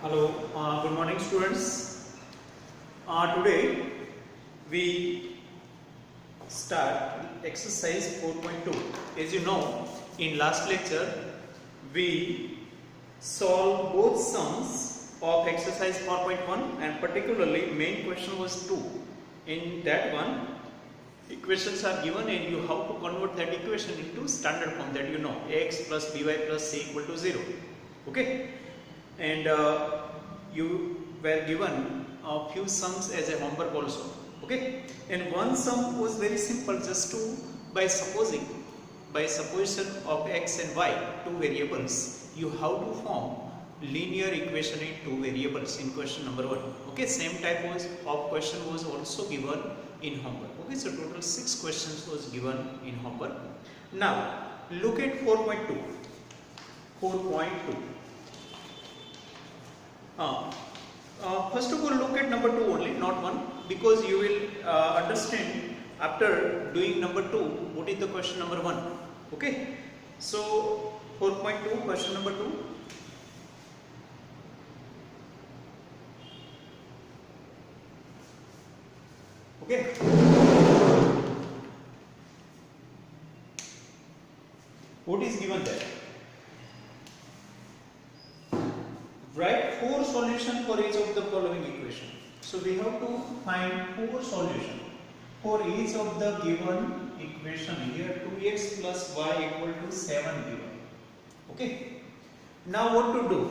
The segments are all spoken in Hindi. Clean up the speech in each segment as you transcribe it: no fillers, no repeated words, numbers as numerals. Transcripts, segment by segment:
Hello, good morning students. Today we start exercise 4.2. As you know, in last lecture we solved both sums of exercise 4.1 and particularly main question was 2. In that one, equations are given and you have to convert that equation into standard form that you know, ax plus by plus c equal to 0. Okay? And you were given a few sums as a homework also. Okay, and one sum was very simple, just to by supposition of x and y, two variables, you have to form linear equation in two variables in question number 1. Okay, same type of question was also given in homework. Okay, so total 6 questions was given in homework. Now look at 4.2. First of all, look at number 2 only, not 1, because you will understand after doing number 2 what is the question number 1. Okay, so 4.2, question number 2. Okay, what is given there? Write 4 solutions for each of the following equation. So we have to find 4 solutions for each of the given equation. Here 2x plus y equal to 7 given. Okay. Now what to do?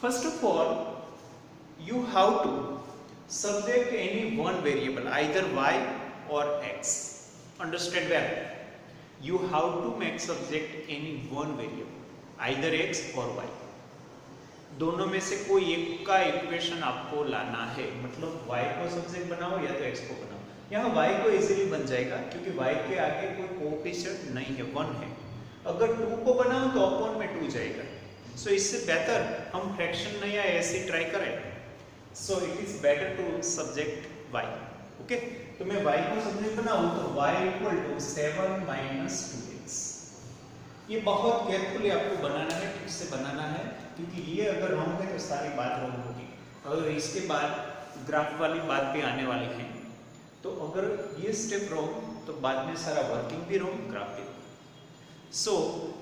First of all, you have to subject any one variable, either y or x. Understand well. You have to make subject any one variable, either x or y. दोनों में से कोई एक का इक्वेशन आपको लाना है, मतलब y को सब्जेक्ट बनाओ या तो x को बनाओ. यहाँ y को इजीली बन जाएगा क्योंकि y के आगे कोई कोएफिशिएंट नहीं है, 1 है. अगर 2 को बनाओ तो अपॉन में 2 जाएगा. सो इससे बेहतर हम फ्रैक्शन नहीं आए ऐसे ट्राई करें. So it is better to subject y. Okay, तो मैं y को सब्जेक्ट बनाऊं तो y equal to 7 minus 2x. ये बहुत केयरफुली आपको बनाना है, ठीक से बनाना है, क्योंकि ये अगर रॉन्ग है तो सारी बात रॉन्ग होगी. अगर इसके बाद ग्राफ वाली बात भी आने वाली है, तो अगर ये स्टेप रॉन्ग तो बाद में सारा वर्किंग भी रॉन्ग, ग्राफ भी. So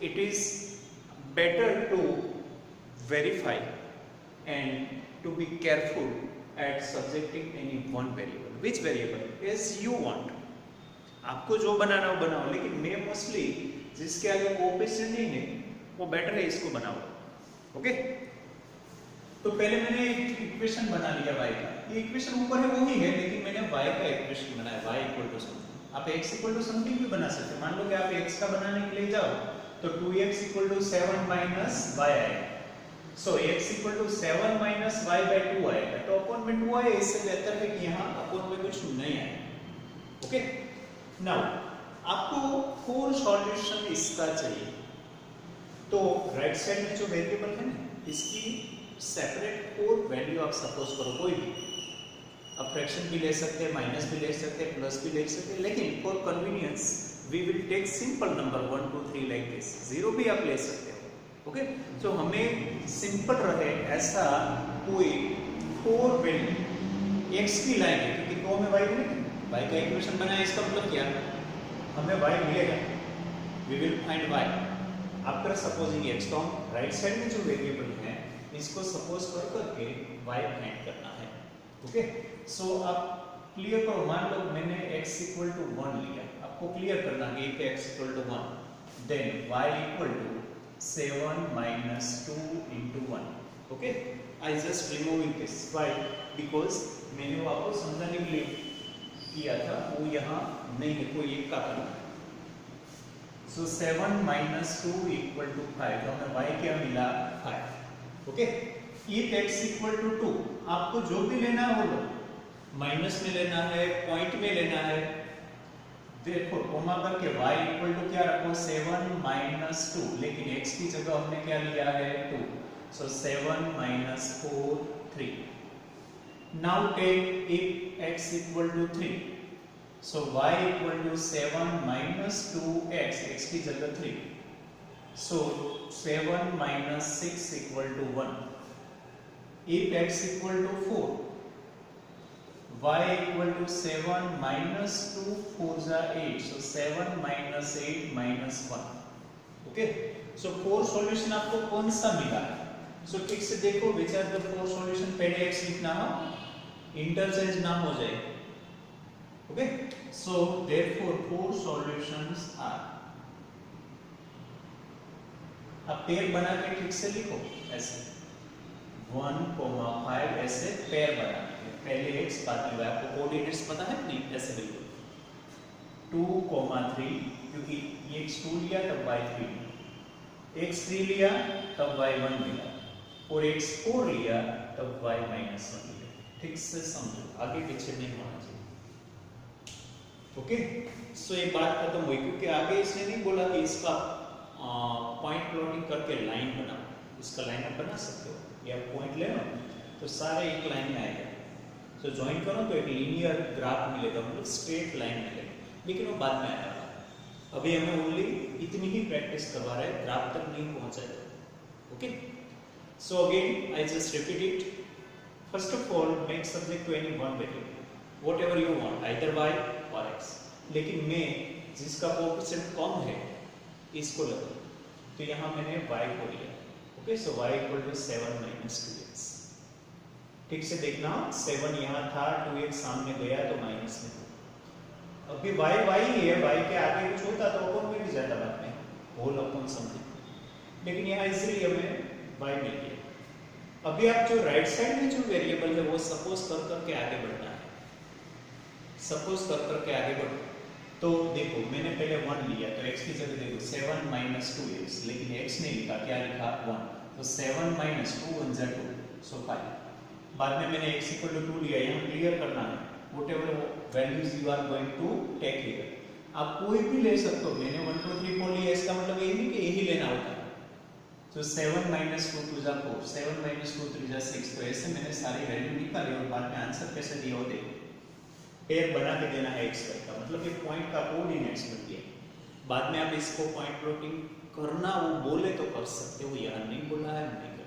it is better to verify and to be careful at subjecting any one variable. Which variable as you want. आपको जो बनाना हो बनाओ, लेकिन मैं मोस्टली जिसके आगे कोएफिशिएंट नहीं है वो बेटर है इसको बनाओ. ओके, तो पहले मैंने एक इक्वेशन बना लिया y का. ये इक्वेशन ऊपर है वो ही है, लेकिन मैंने y का इक्वेशन बनाया, y इक्वल टू समथिंग. आप x इक्वल टू समथिंग भी बना सकते हैं. मान लो कि आप x का बनाने के लिए जाओ तो 2x equal to 7 minus y आएगा. So x equal to 7 minus y by 2 आएगा. तो अपॉन में 2 आए, इससे बेहतर है कि यहाँ अपॉन में कुछ नहीं आए. ओके, नाउ आपको 4 सॉल्यूशन इसका चाहिए. तो राइट साइड में जो वेरिएबल है ना, इसकी सेपरेट 4 वैल्यू आप सपोज करो कोई भी. अब फ्रैक्शन भी ले सकते हैं, माइनस भी ले सकते हैं, प्लस भी ले सकते हैं, लेकिन for convenience we will take simple number 1 2 3 like this. 0 भी आप ले सकते हो. ओके, तो हमें सिंपल रहे ऐसा कोई 4 वैल्यू x की लाएंगे, क्योंकि 2 में y मिलेगा. y का इक्वेशन बनाया, इसका मतलब क्या, हमें y मिलेगा. We will find y after supposing x. तो हम राइट साइड में जो वेरिएबल है इसको सपोज कर करके y फाइंड करना है. ओके, सो आप क्लियर करो. मान लो मैंने x इक्वल टू 1 लिया, आपको क्लियर करना है कि x equal to 1, then y equal to 7 minus 2 into 1. Okay, I just removing this. Why? Because मैंने वो आपको समझाने के लिए किया था, वो यहाँ नहीं है, कोई एक का करना. So 7 minus 2 equal to 5. तो हमें y क्या मिला? 5. Okay, if x equal to 2, आपको जो भी लेना है वो लो. माइनस में लेना है, पॉइंट में लेना है, देखो कोमा करके y इक्वल टू क्या रखो? 7 माइनस 2, लेकिन x की जगह हमने क्या लिया है? 2. So 7 minus 4 3. Now take if x equal to 3. So y equal to 7 minus 2x, x की जगह 3. So 7 minus 6 equal to 1. if x equal to 4, y equal to 7 minus 2, 4 is 8, so 7 minus 8 minus 1. Okay, so 4 solution आपको कौन सा मिला? सो ठीक से देखो विच आर द 4 सॉल्यूशन, पहले x लिखना हो, इंटरचेंज ना हो जाए. Okay, so therefore 4 solutions are, अब पेयर बना के ठीक से लिखो ऐसे 1,5 ऐसे पेयर बना के, पहले x बाद में y, आपको कोऑर्डिनेट्स पता है नहीं? ऐसे बिल्कुल 2,3, क्योंकि ये x 2 लिया तब y 3 लिया, x 3 लिया तब y 1 लिया, और x 4 लिया तब y -1 लिया. ठीक से समझो, आगे पीछे नहीं होना चाहिए. ओके, सो ये बात खत्म हुई, क्योंकि आगे इसने नहीं बोला कि इसका पॉइंट प्लॉटिंग करके लाइन बनाओ. इसका लाइन आप बना सकते हो, ये आप पॉइंट ले लो तो सारे एक लाइन में आएगा. तो ज्वाइन करो तो एक लीनियर ग्राफ मिलेगा, मतलब स्ट्रेट लाइन मिलेगा, लेकिन वो बाद में आएगा. अभी हमें ओनली इतनी ही प्रैक्टिस करवा रहे हैं, ग्राफ तक नहीं पहुंचाएगा. Okay, so again I just repeat it. First of all make subject to any one variable, whatever you want, either y और x. लेकिन मैं जिसका कोएफिशिएंट कम है इसको लगा, तो यहाँ मैंने y को लिया. Okay, so y equal to 7 minus 2x. ठीक से देखना, 7 यहाँ था, 2x सामने गया तो माइनस में. अभी y ही है, y के आगे कुछ होता तो अपन में भी जाता बाद में, होल अपन समथिंग, लेकिन यहाँ इजीली हमें y मिल गया. अभी आप जो राइट साइड में जो वेरिएबल है वो सपोज कर करके आगे बढ़ना है. सपोज कर करके आगे बढ़ो तो देखो मैंने पहले 1 लिया तो x की जगह देखो 7 minus 2x, लेकिन x नहीं लिखा, क्या लिखा 1, तो 7 minus 2 1 is 2, so 5. बाद में मैंने x equal to 2 लिया, यहाँ क्लियर करना है whatever values you are going to take here. आप कोई भी ले सकते हो, मैंने 1 2 3 4 लिया, इसका मतलब ये नहीं कि यही लेना होता है. तो 7 minus 2 2 is 4, 7 minus 2 3 is 6, तो ऐसे मैंने सारी वैल्यू निकाली और बाद में आंसर कैसे दिया होते पेयर बना के देना है x y का, मतलब ये पॉइंट का कोऑर्डिनेट्स बन गया. बाद में आप इसको पॉइंट प्लॉटिंग करना वो बोले तो कर सकते हो, यार नहीं बोला है नहीं कर.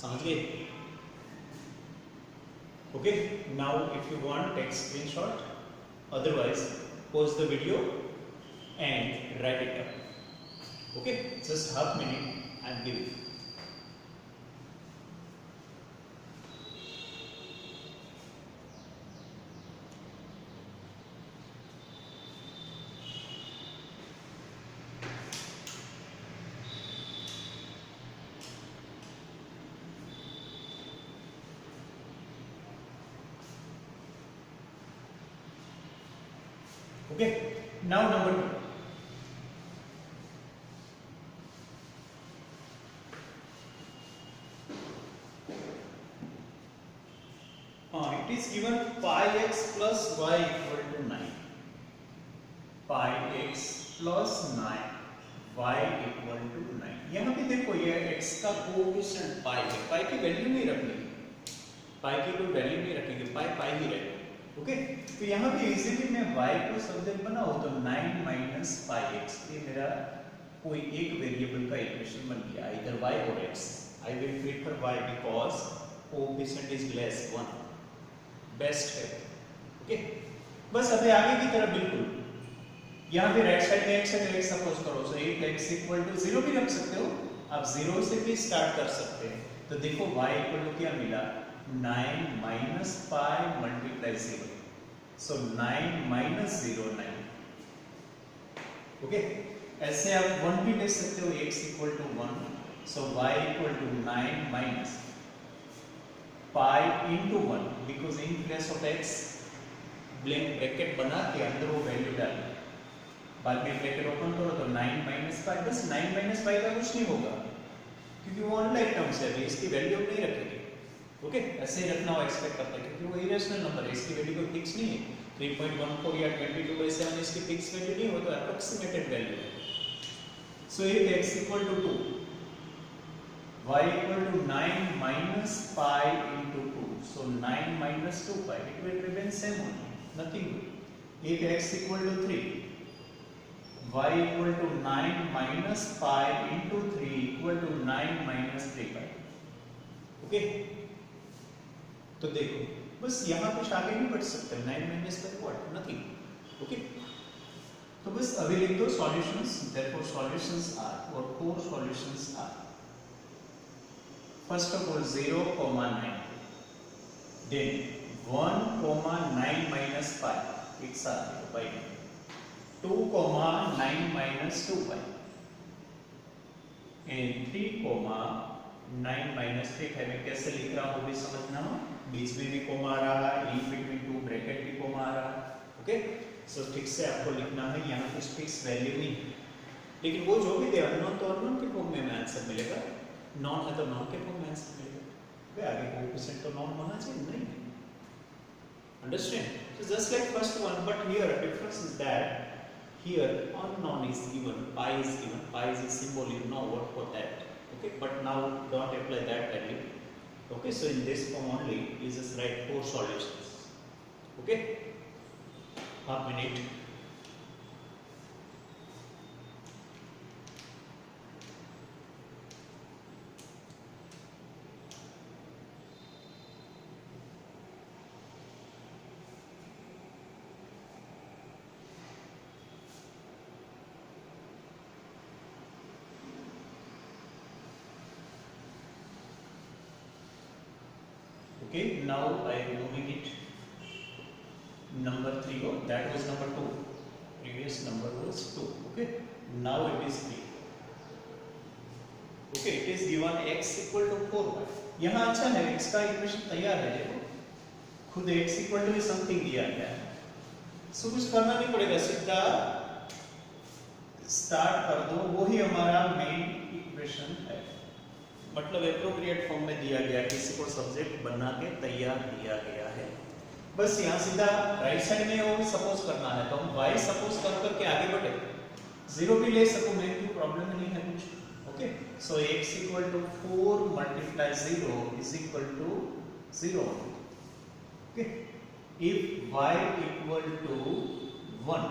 समझ गए? Okay, now if you want take screenshot, otherwise pause the video and write it down. Okay, just half minute I am giving. Okay, now number 2. It is given pi x plus y equal to 9. Pi x plus 9 y equal to 9. यहाँ पे देखो ये x का कोएफिशिएंट पाई है, पाई की वैल्यू नहीं रखनी, पाई की कोई वैल्यू नहीं रखेंगे, पाई पाई ही रहेगा. ओके, तो यहाँ पे इजीली मैं y को सब्जेक्ट बनाऊं तो 9 minus pi x, ये मेरा कोई एक वेरिएबल का इक्वेशन बन गया, आइदर y और x. I will prefer y because coefficient is less 1, best है. ओके, बस अभी आगे की तरफ बिल्कुल यहाँ पे राइट साइड में x है तो x सपोज करो, सो if x इक्वल टू 0 भी रख सकते हो, आप 0 से भी स्टार्ट कर सकते हैं. तो देखो y इक्वल टू क्या मिला, 9 minus pi multiply 0, so 9 minus 0 9. Okay, ऐसे आप 1 भी ले सकते हो, x equal to 1, so y equal to 9 minus pi into 1, because in place of x blank bracket बना के अंदर वो वैल्यू डालना, बाद में ब्रैकेट ओपन करो तो 9 minus pi, बस 9 minus pi का कुछ नहीं होगा क्योंकि वो अनलाइक टर्म्स है, इसकी वैल्यू हम नहीं रखेंगे. ओके, ऐसे ही रखना हो एक्सपेक्ट करते हैं क्योंकि वो इरेशनल नंबर है, इसकी वैल्यू कोई फिक्स नहीं है. 3.14 या 22/7 इसकी फिक्स वैल्यू नहीं हो, तो अप्रोक्सीमेटेड वैल्यू है. So if x equal to 2, y equal to 9 minus pi into 2, so 9 minus 2 pi, it will remain same only, nothing. If x equal to 3, y equal to 9 minus pi into 3 equal to 9 minus 3 pi. Okay, तो देखो बस यहाँ कुछ आगे नहीं बढ़ सकते, 9 minus by what, nothing. Okay, तो बस अभी लिख दो सॉल्यूशंस, देयरफॉर सॉल्यूशंस आर, और 4 solutions are, first of all 0,9, then 1,9 minus 5, it's by 2,9 minus 2 pi, and 3,9 minus 3 है। मैं कैसे लिख रहा हूँ भी समझना हो, बीच में भी कोमा आ रहा है, इन बिटवीन टू ब्रैकेट भी कोमा आ रहा है। ओके, सो ठीक से आपको लिखना है, यहाँ कुछ फिक्स वैल्यू नहीं है, लेकिन वो जो भी दे अननोन तो अननोन के फॉर्म में आंसर मिलेगा, नॉन है तो नॉन के फॉर्म में आंसर मिलेगा। वे आगे कोएफिशिएंट तो नॉन होना चाहिए, नहीं, understand? So just like first one, but here difference is that here unknown is given, pi is given, pi is a symbol, you know what for that. Okay, but now don't apply that value. Okay, so in this form only you just write 4 solutions. Okay, half minute. Okay, now I am moving it. Number 3, oh, that was number 2. Previous number was 2. Okay, now it is 3. Okay, it is given x equal to 4y. यहाँ अच्छा है, x का इक्वेशन तैयार है, देखो खुद x equal to समथिंग दिया गया है, सो कुछ करना नहीं पड़ेगा, सीधा स्टार्ट कर दो, वही हमारा मेन इक्वेशन है, मतलब एप्रोप्रिएट फॉर्म में दिया गया, किसी को सब्जेक्ट बना के तैयार दिया गया है। बस यहाँ सीधा राइट साइड में वो सपोज करना है, तो हम y सपोज कर करके आगे बढ़े, 0 भी ले सको, मेरे को प्रॉब्लम नहीं है कुछ। Okay, so x equal to 4 multiply 0 is equal to 0। Okay, if y equal to 1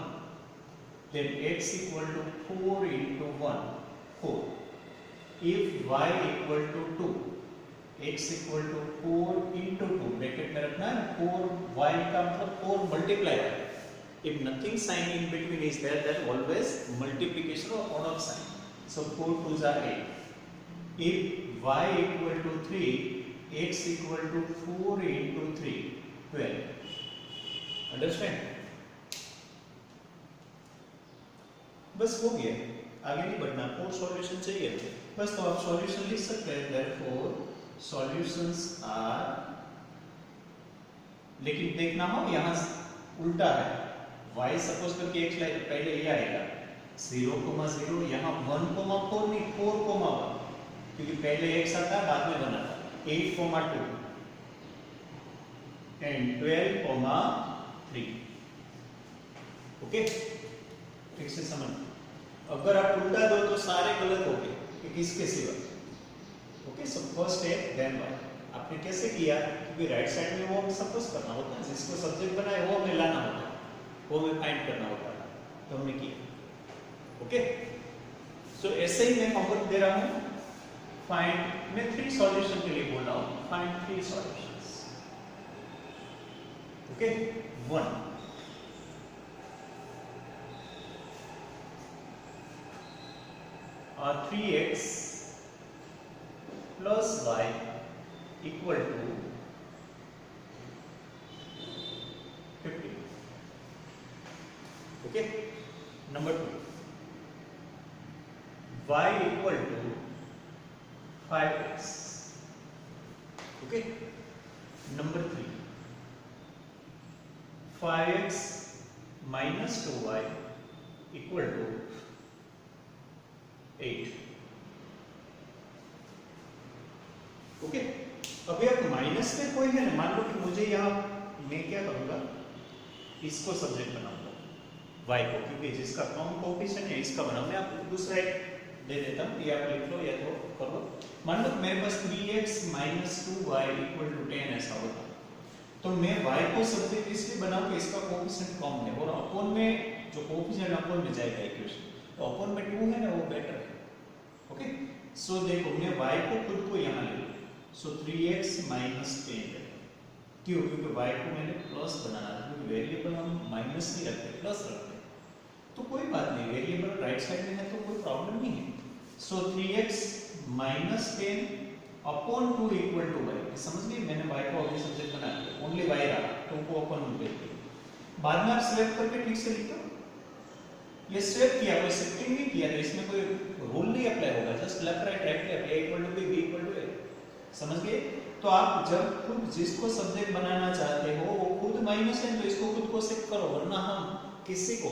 then x equal to 4 into 1, 4। If y equal to 2, x equal to 4 into 2, bracket में रखना है, 4y का मतलब 4 multiplier। If nothing sign in between is there, then always multiplication or odd sign. So 4 2s are 8. If y equal to 3, x equal to 4 into 3, 12. Understand? बस हो गया, आगे नहीं बढ़ना, 4 सॉल्यूशन चाहिए बस, तो आप सॉल्यूशन लिख सकते हैं, therefore solutions are, लेकिन देखना हो यहाँ उल्टा है, y सपोज करके x लाइन पहले ये आएगा 0,0, यहाँ 1,4 नहीं 4,1, क्योंकि पहले x आता बाद में बना था, 8,2 एंड 12,3। ओके, ठीक से समझ, अगर आप उल्टा दो तो सारे गलत हो गए, कि किसके सिवा। ओके, सो फर्स्ट है देन वाई, आपने कैसे किया, क्योंकि राइट साइड में वो हमें सपोज करना होता है, जिसको सब्जेक्ट बनाए वो हमें लाना होता है, वो हमें फाइंड करना होता है, तो हमने किया। ओके, सो ऐसे ही मैं होमवर्क दे रहा हूँ, फाइंड, मैं 3 सॉल्यूशन के लिए बोल रहा हूँ, find 3 solutions. Okay, 1 3x plus y equal to 50. Okay, number 2, y equal to 5x. Okay, number 3, 5x minus 2y equal to 8। Okay, अभी आप माइनस में कोई है ना, मान लो कि मुझे यहाँ, मैं क्या करूँगा, इसको सब्जेक्ट बनाऊंगा y को, क्योंकि जिसका कम कोएफिशिएंट है इसका बनाऊँ, मैं आपको दूसरा एक दे देता हूँ, ये आप लिख लो या तो कर लो। मान लो मेरे पास 3x minus 2y equal to 10 ऐसा होता, तो मैं y को सब्जेक्ट इसलिए बनाऊँ कि इसका कोएफिशिएंट कम है, और अपोन में जो कोएफिशिएंट अपोन में जाएगा इक्वेशन, तो अपोन में 2 है ना, वो बेटर है। ओके, सो देखो मैं y को खुद को यहाँ ले लूँ, सो 3x माइनस 10। क्यों? क्योंकि y को मैंने प्लस बनाना था, क्योंकि वेरिएबल हम माइनस नहीं रखते, प्लस रखते, तो कोई बात नहीं, वेरिएबल राइट साइड में है तो कोई प्रॉब्लम नहीं है। So 3x minus 10 upon 2 equal to y। समझ गए? मैंने y को अभी सब्जेक्ट बना दिया, ओनली y रहा, 2 को अपॉन में ले लिया। बाद में आप स्वैप करके ठीक से लिख दो। ये स्वैप किया, कोई शिफ्टिंग नहीं किया, तो इसमें कोई रूल नहीं अप्लाई होगा, just left right right left, a equal to b, b equal to a। समझ गए? तो आप जब खुद जिसको सब्जेक्ट बनाना चाहते हो वो खुद माइनस है, तो इसको खुद को शिफ्ट करो, वरना हम किसी को,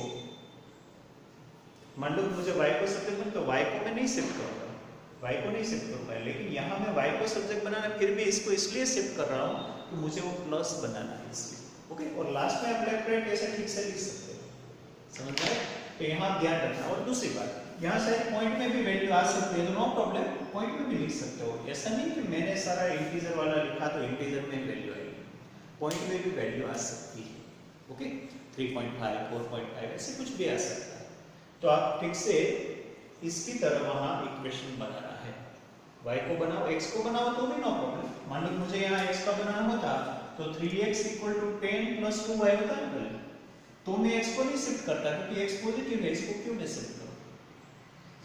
मान लो मुझे y को सब्जेक्ट बना, तो y को मैं नहीं शिफ्ट करूंगा, y को नहीं शिफ्ट करूंगा, लेकिन यहाँ मैं y को सब्जेक्ट बनाना, फिर भी इसको इसलिए शिफ्ट कर रहा हूँ कि मुझे वो प्लस बनाना है इसलिए। ओके, और लास्ट में आप लेफ्ट राइट ऐसे ठीक से लिख सकते हो। समझ गए? तो यहाँ ध्यान रखना। और दूसरी बात, यहाँ शायद पॉइंट में भी वैल्यू आ सकती है, तो नो प्रॉब्लम, पॉइंट में भी लिख सकते हो। ऐसा नहीं कि मैंने सारा इंटीजर वाला लिखा तो इंटीजर में वैल्यू आएगी, पॉइंट में भी वैल्यू आ सकती है। ओके, 3.5, 4.5 ऐसे कुछ भी आ सकता है। तो आप ठीक से इसकी तरह वहाँ इक्वेशन बनाना है। y को बनाओ, x को बनाओ तो भी नो प्रॉब्लम। मान लो मुझे यहाँ x का बनाना होता तो 3x equal to 10 plus 2y होता है पहले, तो मैं x को नहीं शिफ्ट करता क्योंकि x पॉजिटिव है, इसको क्यों नहीं शिफ्ट करूं?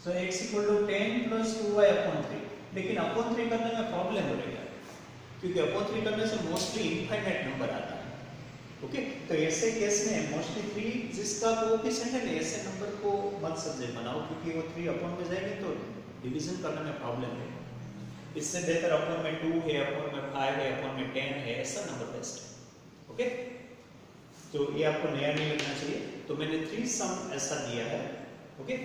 So x equal to 10 plus 2y upon 3। लेकिन अपॉन 3 करने में प्रॉब्लम हो रही है, क्योंकि अपॉन 3 करने से मोस्टली इनफाइनाइट नंबर आता है। ओके, तो ऐसे केस में मोस्टली 3 जिसका कोएफिशिएंट है, ऐसे नंबर को मत सब्जेक्ट बनाओ, क्योंकि वो 3 अपॉन में जाएंगे तो डिवीजन करने में प्रॉब्लम है। इससे बेहतर अपॉन में 2 है, अपॉन में 5 है, अपॉन में 10 है, ऐसा नंबर बेस्ट है। ओके, तो ये आपको नया नहीं लगना चाहिए, तो मैंने 3 सम ऐसा दिया है। ओके,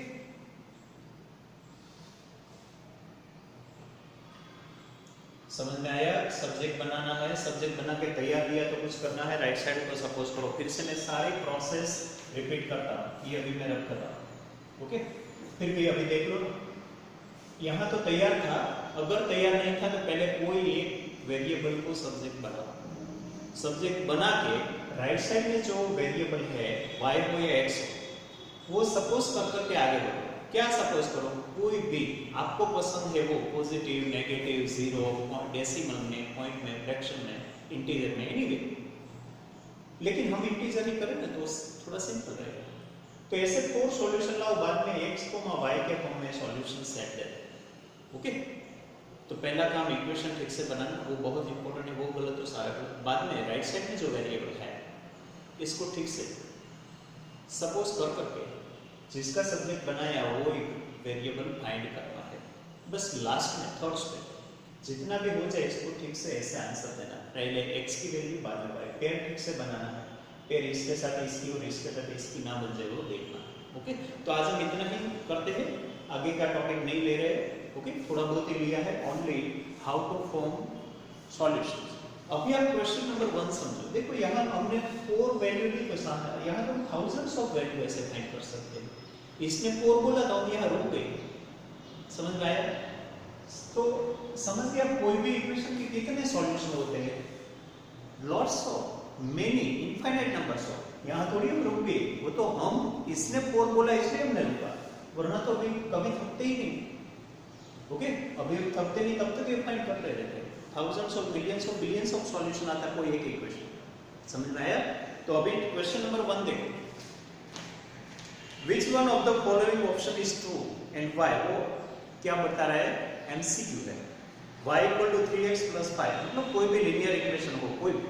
समझ में आया? सब्जेक्ट बनाना है, सब्जेक्ट बना के तैयार दिया तो कुछ करना है, राइट साइड को सपोज करो। फिर से मैं सारी प्रोसेस रिपीट करता हूँ, ये अभी मैं रख रहा हूँ। ओके, फिर भी अभी देख लो, यहाँ तो तैयार था, अगर तैयार नहीं था तो पहले कोई एक वेरिएबल को सब्जेक्ट बनाओ। सब्जेक्ट बना के राइट साइड में जो वेरिएबल है y हो या x हो, वो सपोज कर करके आगे बढ़ो। क्या सपोज करो? कोई भी आपको पसंद है वो, पॉजिटिव, नेगेटिव, जीरो, डेसिमल में, पॉइंट में, फ्रैक्शन में, इंटीजर में, एनीवे। लेकिन हम इंटीजर ही करें ना तो थोड़ा सिंपल रहेगा। तो ऐसे 4 सॉल्यूशन लाओ, बाद में x, y के फॉर्म में सॉल्यूशन सेट दे। ओके, तो पहला काम इक्वेशन ठीक से बनाना, वो बहुत इंपॉर्टेंट है, वो गलत तो सारा गलत। बाद में राइट साइड में जो वेरिएबल है इसको ठीक से सपोज कर करके जिसका सब्जेक्ट बनाया वो एक वेरिएबल फाइंड करना है। बस लास्ट में थर्ड स्टेप जितना भी हो जाए इसको ठीक से ऐसे आंसर देना, पहले x की वैल्यू बाद में y, पेयर ठीक से बनाना है, पेयर इसके साथ इसकी और इसके साथ इसकी ना बन जाए वो देखना। ओके, तो आज हम इतना ही करते हैं, आगे का टॉपिक नहीं ले रहे। ओके, थोड़ा बहुत ही लिया है, only how to form solutions. अभी आप क्वेश्चन नंबर 1 समझो। देखो यहाँ हमने 4 वैल्यू ली तो यहाँ तो थाउजेंड्स ऑफ वैल्यू ऐसे फाइंड कर सकते हैं। इसने 4 बोला था, हम यहाँ रुक गए। समझ में आया? तो समझ गए आप कोई भी इक्वेशन के कितने सॉल्यूशन होते हैं? Lots of, many, infinite numbers of. यहाँ थोड़ी हम रुक गए, वो तो हम, इसने 4 बोला इसलिए हमने रुका, वरना तो अभी कभी थकते ही नहीं। ओके, अभी थकते नहीं, तब तक ये फाइंड करते रहते हैं। Thousands of, millions of, billions of solution आता है कोई एक इक्वेशन। समझ में आया? तो अभी क्वेश्चन नंबर 1 देखो, which one of the following option is true and why? वो क्या बता रहा है? MCQ है। y equal to 3x plus 5, मतलब कोई भी लीनियर इक्वेशन हो, कोई भी।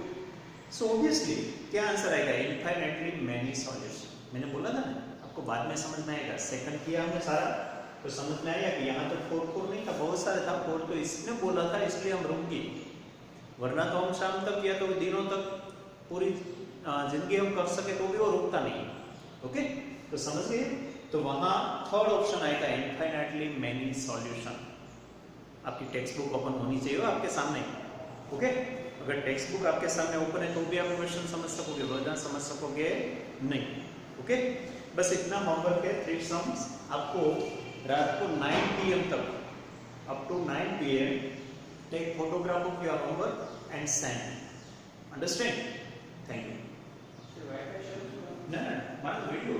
So obviously क्या आंसर आएगा? Infinitely many solution। मैंने बोला था ना, आपको बाद में समझ में आएगा। सेकंड किया हमने सारा, तो समझ में आया कि यहाँ तो 4 नहीं था, बहुत सारे था। 4 तो इसने बोला था इसलिए हम रुक गए, वरना तो हम शाम तक या तो दिनों तक पूरी जिंदगी हम कर सके तो भी वो रुकता नहीं। ओके, तो समझ गए? तो वहाँ थर्ड ऑप्शन आएगा इनफाइनाइटली मेनी सॉल्यूशन। आपकी टेक्स्ट बुक ओपन होनी चाहिए आपके सामने। ओके, अगर टेक्स्ट बुक आपके सामने ओपन है तो भी आप क्वेश्चन समझ सकोगे, वरना समझ सकोगे नहीं। ओके, बस इतना होमवर्क है। 3 सम्स आपको रात को 9 PM तक, up to 9 PM, take photograph of your homework and send. Understand? Thank you. No, मान वीडियो